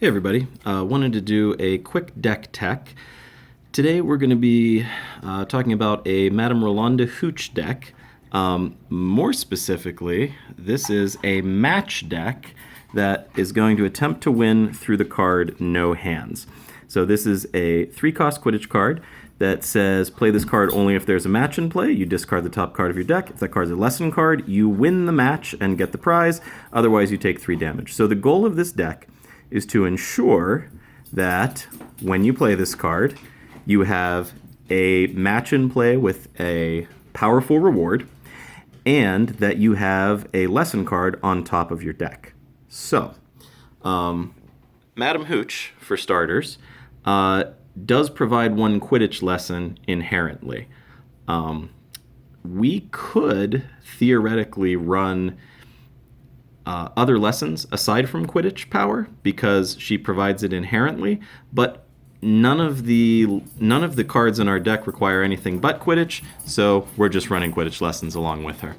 Hey everybody, wanted to do a quick deck tech. Today we're going to be talking about a Madame Rolanda Hooch deck. More specifically, this is a match deck that is going to attempt to win through the card No Hands. So this is a 3-cost Quidditch card that says play this card only if there's a match in play. You discard the top card of your deck. If that card's a lesson card, you win the match and get the prize. Otherwise, you take 3 damage. So the goal of this deck is to ensure that when you play this card, you have a match in play with a powerful reward, and that you have a lesson card on top of your deck. So, Madam Hooch, for starters, does provide 1 Quidditch lesson inherently. We could theoretically run other lessons aside from Quidditch power because she provides it inherently, but none of the cards in our deck require anything but Quidditch, so we're just running Quidditch lessons along with her.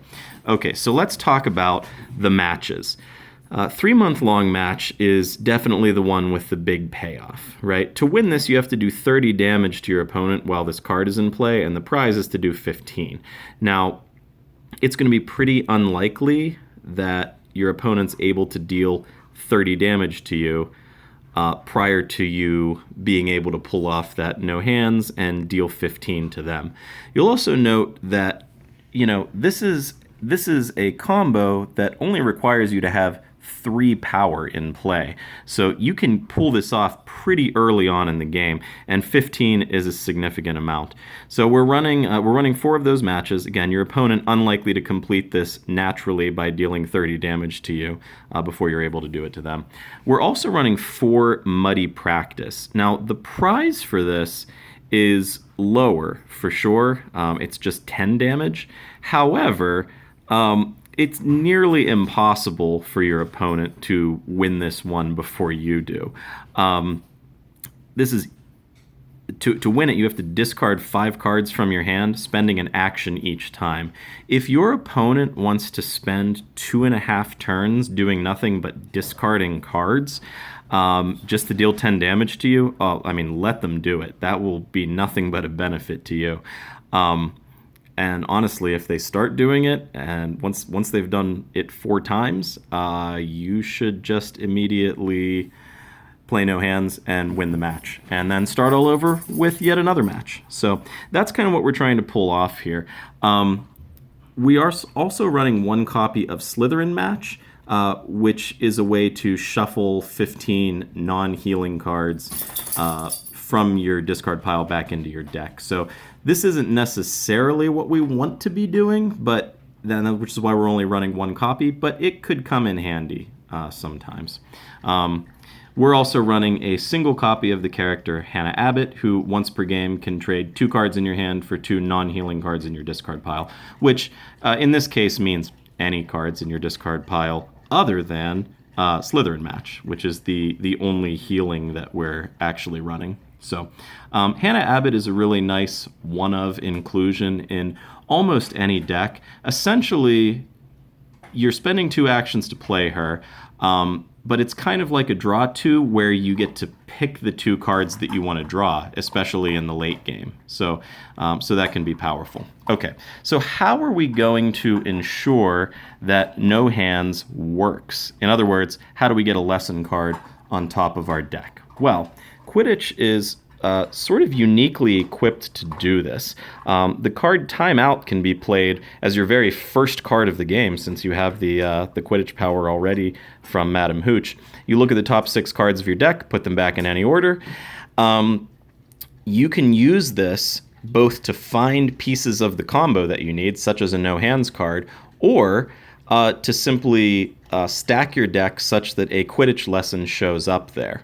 Okay, so let's talk about the matches. 3-month-long match is definitely the one with the big payoff, right? To win this, you have to do 30 damage to your opponent while this card is in play, and the prize is to do 15. Now, it's going to be pretty unlikely that your opponent's able to deal 30 damage to you prior to you being able to pull off that no hands and deal 15 to them. You'll also note that, this is a combo that only requires you to have 3 power in play. So you can pull this off pretty early on in the game, and 15 is a significant amount. So we're running 4 of those matches. Again, your opponent unlikely to complete this naturally by dealing 30 damage to you before you're able to do it to them. We're also running 4 Muddy Practice. Now, the prize for this is lower for sure. It's just 10 damage. However, it's nearly impossible for your opponent to win this one before you do. This is to win it, you have to discard 5 cards from your hand, spending an action each time. If your opponent wants to spend 2.5 turns doing nothing but discarding cards, just to deal 10 damage to you, let them do it. That will be nothing but a benefit to you. And honestly, if they start doing it, and once they've done it 4 times, you should just immediately play no hands and win the match, and then start all over with yet another match. So that's kind of what we're trying to pull off here. We are also running 1 copy of Slytherin Match, which is a way to shuffle 15 non-healing cards from your discard pile back into your deck. So this isn't necessarily what we want to be doing, but then, which is why we're only running 1 copy, but it could come in handy sometimes. We're also running a single copy of the character Hannah Abbott, who once per game can trade 2 cards in your hand for 2 non-healing cards in your discard pile, which in this case means any cards in your discard pile other than Slytherin Match, which is the only healing that we're actually running. So Hannah Abbott is a really nice one-of inclusion in almost any deck. Essentially, you're spending 2 actions to play her, but it's kind of like a draw 2 where you get to pick the 2 cards that you want to draw, especially in the late game. So that can be powerful. Okay, so how are we going to ensure that no hands works? In other words, how do we get a lesson card on top of our deck? Well, Quidditch is sort of uniquely equipped to do this. The card Timeout can be played as your very first card of the game, since you have the Quidditch power already from Madam Hooch. You look at the top 6 cards of your deck, put them back in any order. You can use this both to find pieces of the combo that you need, such as a No Hands card, or to simply stack your deck such that a Quidditch lesson shows up there.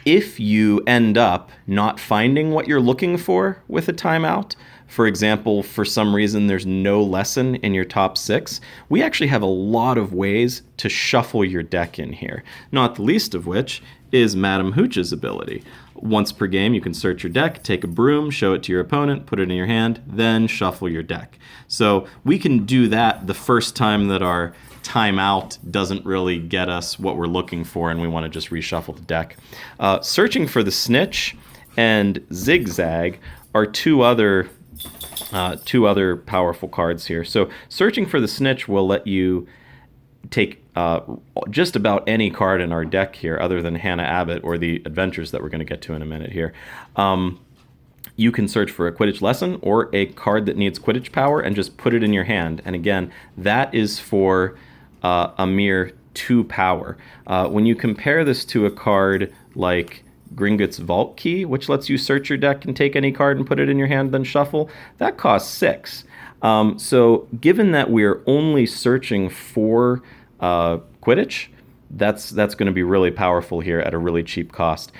If you end up not finding what you're looking for with a timeout, for example, for some reason there's no lesson in your top 6, we actually have a lot of ways to shuffle your deck in here, not the least of which is Madam Hooch's ability. Once per game, you can search your deck, take a broom, show it to your opponent, put it in your hand, then shuffle your deck. So we can do that the first time that our timeout doesn't really get us what we're looking for, and we want to just reshuffle the deck. Searching for the Snitch and Zig-Zag are two other powerful cards here. So searching for the Snitch will let you take just about any card in our deck here, other than Hannah Abbott or the adventures that we're going to get to in a minute here. You can search for a Quidditch Lesson or a card that needs Quidditch power and just put it in your hand. And again, that is for a mere 2 power. When you compare this to a card like Gringotts Vault Key, which lets you search your deck and take any card and put it in your hand, then shuffle, that costs 6. So given that we're only searching for Quidditch, that's going to be really powerful here at a really cheap cost.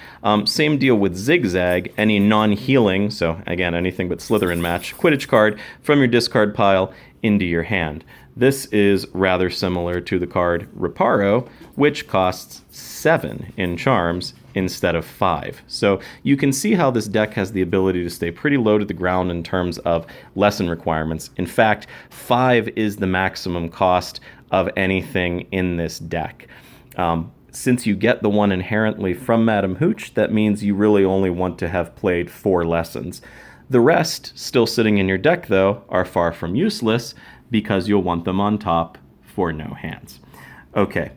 Same deal with Zig-Zag. Any non-healing, so again, anything but Slytherin Match, Quidditch card from your discard pile into your hand. This is rather similar to the card Reparo, which costs 7 in charms instead of 5. So you can see how this deck has the ability to stay pretty low to the ground in terms of lesson requirements. In fact, 5 is the maximum cost of anything in this deck. Since you get the one inherently from Madam Hooch, that means you really only want to have played 4 lessons. The rest, still sitting in your deck though, are far from useless because you'll want them on top for no hands. Okay,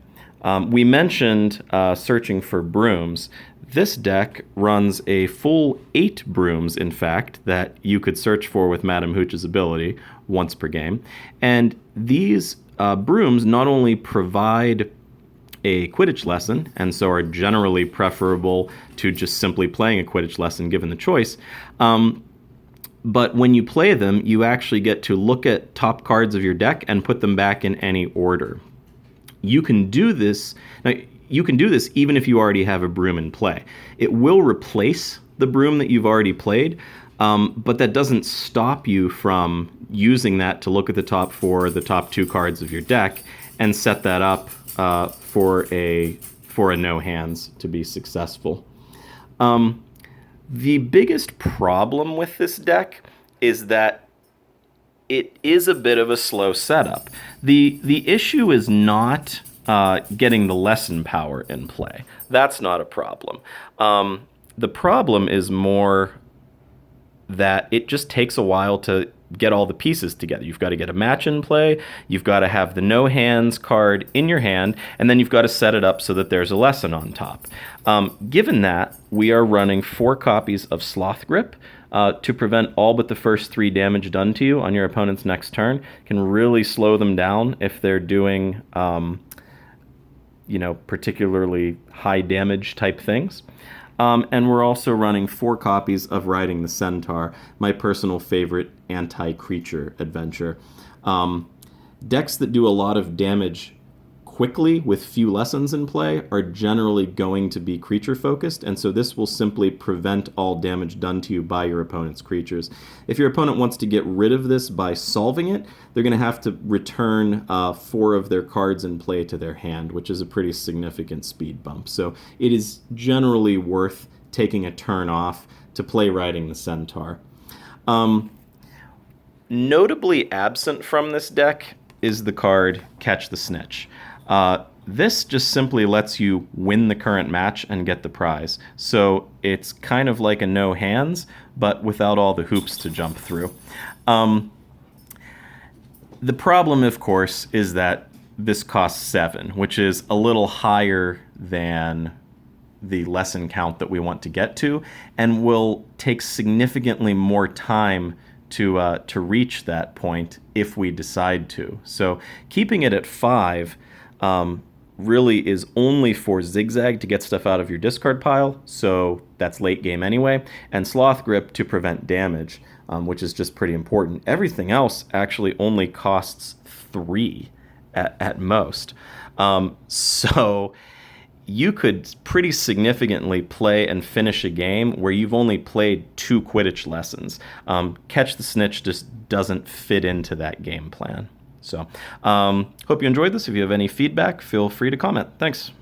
we mentioned searching for brooms. This deck runs a full 8 brooms, in fact, that you could search for with Madam Hooch's ability once per game. And these brooms not only provide a Quidditch lesson, and so are generally preferable to just simply playing a Quidditch lesson given the choice. But when you play them, you actually get to look at top cards of your deck and put them back in any order. You can do this. Now, you can do this even if you already have a broom in play. It will replace the broom that you've already played, but that doesn't stop you from using that to look at the top 4, the top 2 cards of your deck, and set that up for a no hands to be successful. The biggest problem with this deck is that it is a bit of a slow setup. The issue is not getting the lesson power in play. That's not a problem. The problem is more that it just takes a while to get all the pieces together. You've got to get a match in play, you've got to have the no hands card in your hand, and then you've got to set it up so that there's a lesson on top. Given that, we are running 4 copies of Sloth Grip to prevent all but the first 3 damage done to you on your opponent's next turn. Can really slow them down if they're doing particularly high damage type things. And we're also running 4 copies of Riding the Centaur, my personal favorite anti-creature adventure. Decks that do a lot of damage quickly with few lessons in play are generally going to be creature-focused, and so this will simply prevent all damage done to you by your opponent's creatures. If your opponent wants to get rid of this by solving it, they're going to have to return 4 of their cards in play to their hand, which is a pretty significant speed bump. So it is generally worth taking a turn off to play Riding the Centaur. Notably absent from this deck is the card Catch the Snitch. This just simply lets you win the current match and get the prize. So it's kind of like a no hands, but without all the hoops to jump through. The problem, of course, is that this costs 7, which is a little higher than the lesson count that we want to get to, and will take significantly more time to reach that point if we decide to. So keeping it at 5 really is only for Zig-Zag to get stuff out of your discard pile, so that's late game anyway, and Sloth Grip to prevent damage, which is just pretty important. Everything else actually only costs 3 at most. So you could pretty significantly play and finish a game where you've only played 2 Quidditch lessons. Catch the Snitch just doesn't fit into that game plan. So, hope you enjoyed this. If you have any feedback, feel free to comment. Thanks.